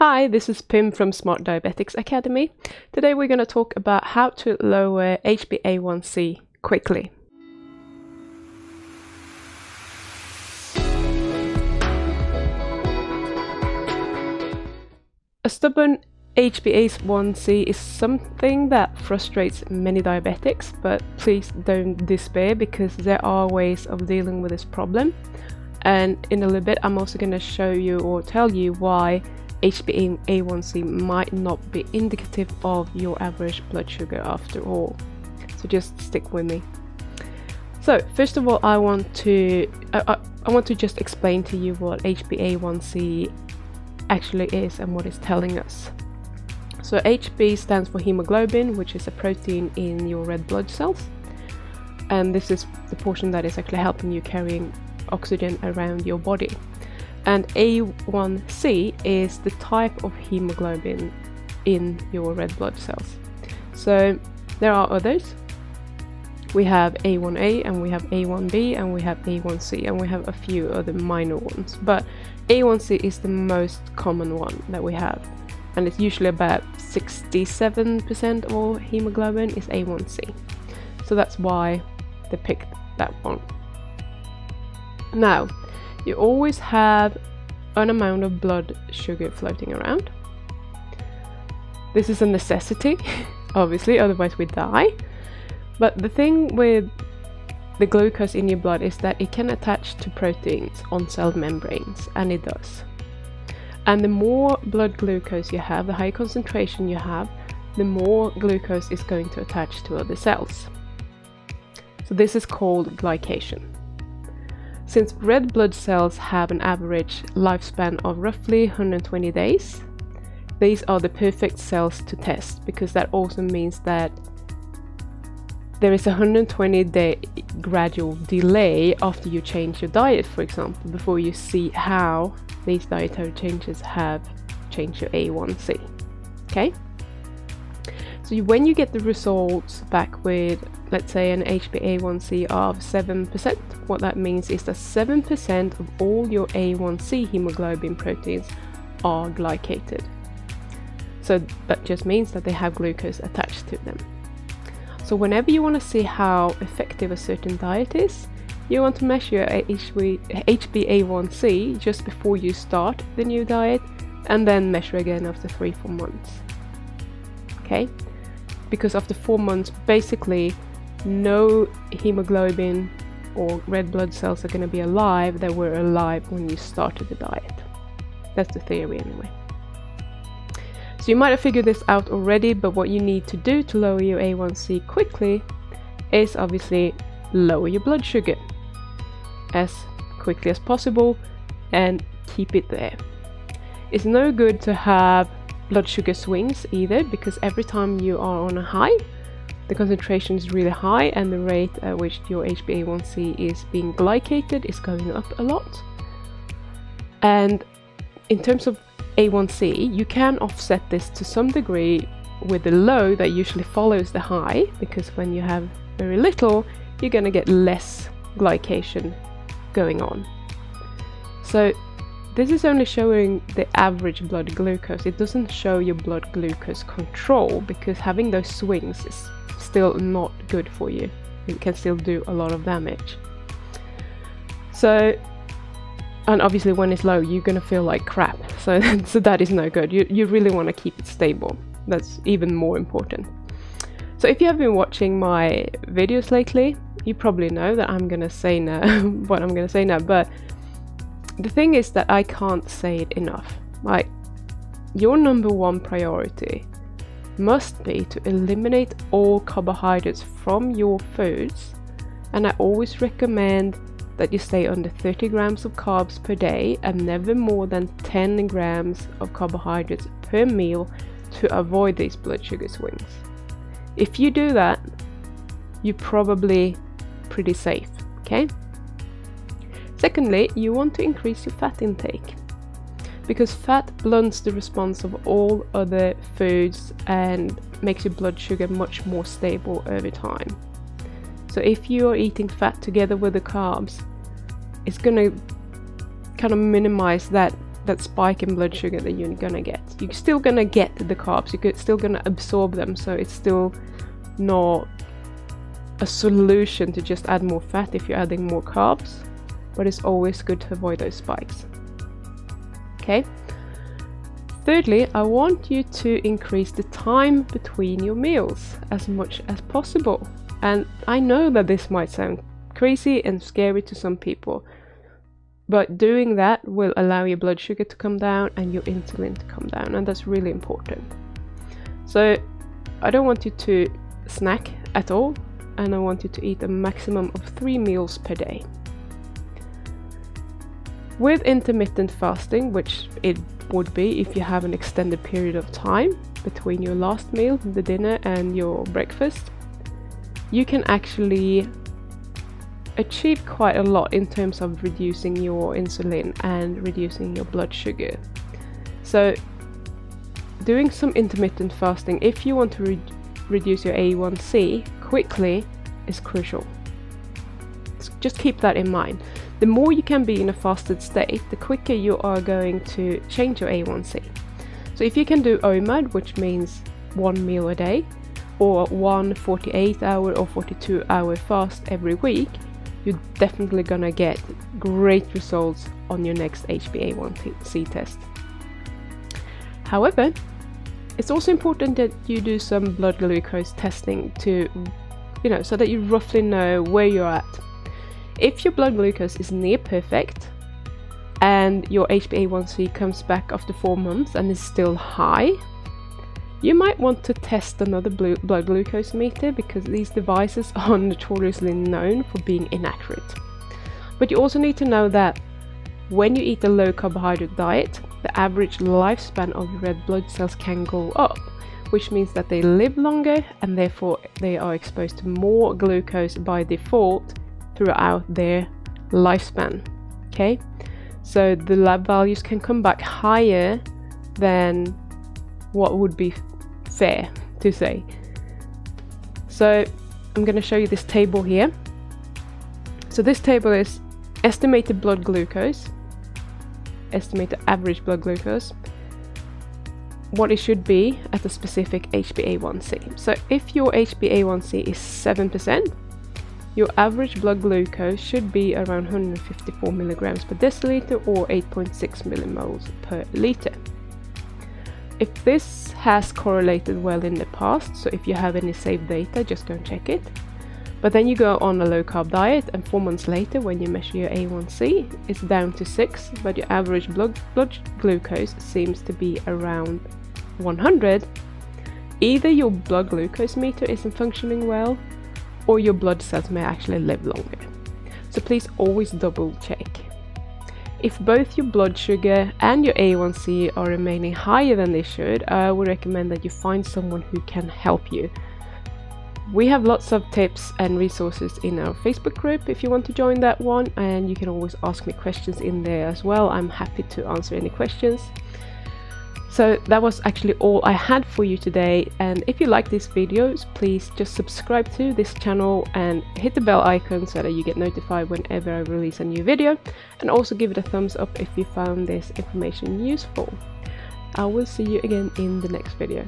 Hi, this is Pim from Smart Diabetics Academy. Today we're going to talk about how to lower HbA1c quickly. A stubborn HbA1c is something that frustrates many diabetics, but please don't despair because there are ways of dealing with this problem. And in a little bit I'm also going to show you or tell you why HbA1c might not be indicative of your average blood sugar after all. So just stick with me. So first of all, I want to just explain to you what HbA1c actually is and what it's telling us. So HB stands for hemoglobin, which is a protein in your red blood cells, and this is the portion that is actually helping you carrying oxygen around your body. And A1c is the type of hemoglobin in your red blood cells. So there are others. We have A1A and we have A1B and we have A1c and we have a few other minor ones, but A1c is the most common one that we have, and it's usually about 67% of all hemoglobin is A1c. So that's why they picked that one. Now, you always have an amount of blood sugar floating around. This is a necessity, obviously, otherwise we die. But the thing with the glucose in your blood is that it can attach to proteins on cell membranes, and it does. And the more blood glucose you have, the higher concentration you have, the more glucose is going to attach to other cells. So this is called glycation. Since red blood cells have an average lifespan of roughly 120 days, these are the perfect cells to test, because that also means that there is a 120-day gradual delay after you change your diet, for example, before you see how these dietary changes have changed your A1c. Okay? So when you get the results back with, let's say, an HbA1c of 7%, what that means is that 7% of all your A1c hemoglobin proteins are glycated. So that just means that they have glucose attached to them. So whenever you want to see how effective a certain diet is, you want to measure your HbA1c just before you start the new diet, and then measure again after 3-4 months. Okay? Because after 4 months, basically no hemoglobin or red blood cells are going to be alive that were alive when you started the diet. That's the theory anyway. So you might have figured this out already, but what you need to do to lower your A1c quickly is obviously lower your blood sugar as quickly as possible and keep it there. It's no good to have blood sugar swings either, because every time you are on a high, the concentration is really high and the rate at which your HbA1c is being glycated is going up a lot. And in terms of A1c, you can offset this to some degree with the low that usually follows the high, because when you have very little, you're going to get less glycation going on. So this is only showing the average blood glucose. It doesn't show your blood glucose control, because having those swings is still not good for you. It can still do a lot of damage. So, and obviously when it's low, you're gonna feel like crap. So that is no good. You really want to keep it stable. That's even more important. So if you have been watching my videos lately, you probably know that I'm gonna say now what I'm gonna say now, but the thing is that I can't say it enough. Like, your number one priority must be to eliminate all carbohydrates from your foods, and I always recommend that you stay under 30 grams of carbs per day and never more than 10 grams of carbohydrates per meal to avoid these blood sugar swings. If you do that, you're probably pretty safe, okay? Secondly, you want to increase your fat intake, because fat blunts the response of all other foods and makes your blood sugar much more stable over time. So if you are eating fat together with the carbs, it's going to kind of minimize that that spike in blood sugar that you're gonna get. You're still gonna get the carbs, you're still gonna absorb them, so it's still not a solution to just add more fat if you're adding more carbs, but it's always good to avoid those spikes. Okay. Thirdly, I want you to increase the time between your meals as much as possible. And I know that this might sound crazy and scary to some people, but doing that will allow your blood sugar to come down and your insulin to come down, and that's really important. So I don't want you to snack at all, and I want you to eat a maximum of 3 meals per day. With intermittent fasting, which it would be if you have an extended period of time between your last meal, the dinner, and your breakfast, you can actually achieve quite a lot in terms of reducing your insulin and reducing your blood sugar. So doing some intermittent fasting, if you want to reduce your HbA1c quickly, is crucial. Just keep that in mind. The more you can be in a fasted state, the quicker you are going to change your HbA1c. So if you can do OMAD, which means 1 meal a day, or 1 48-hour or 42-hour fast every week, you're definitely gonna get great results on your next HbA1c test. However, it's also important that you do some blood glucose testing to, so that you roughly know where you're at. If your blood glucose is near perfect and your HbA1c comes back after 4 months and is still high, you might want to test another blood glucose meter, because these devices are notoriously known for being inaccurate. But you also need to know that when you eat a low carbohydrate diet, the average lifespan of your red blood cells can go up, which means that they live longer and therefore they are exposed to more glucose by default throughout their lifespan. Okay, so the lab values can come back higher than what would be fair to say. So I'm going to show you this table here. So this table is estimated blood glucose, estimated average blood glucose, what it should be at a specific HbA1c. So if your HbA1c is 7%, your average blood glucose should be around 154 milligrams per deciliter or 8.6 millimoles per liter. If this has correlated well in the past, so if you have any saved data, just go and check it. But then you go on a low carb diet and 4 months later, when you measure your A1C, it's down to 6, but your average blood glucose seems to be around 100. Either your blood glucose meter isn't functioning well, or your blood cells may actually live longer. So please always double check. If both your blood sugar and your A1C are remaining higher than they should, I would recommend that you find someone who can help you. We have lots of tips and resources in our Facebook group if you want to join that one, and you can always ask me questions in there as well. I'm happy to answer any questions. So that was actually all I had for you today, and if you like these videos, please just subscribe to this channel and hit the bell icon so that you get notified whenever I release a new video, and also give it a thumbs up if you found this information useful. I will see you again in the next video.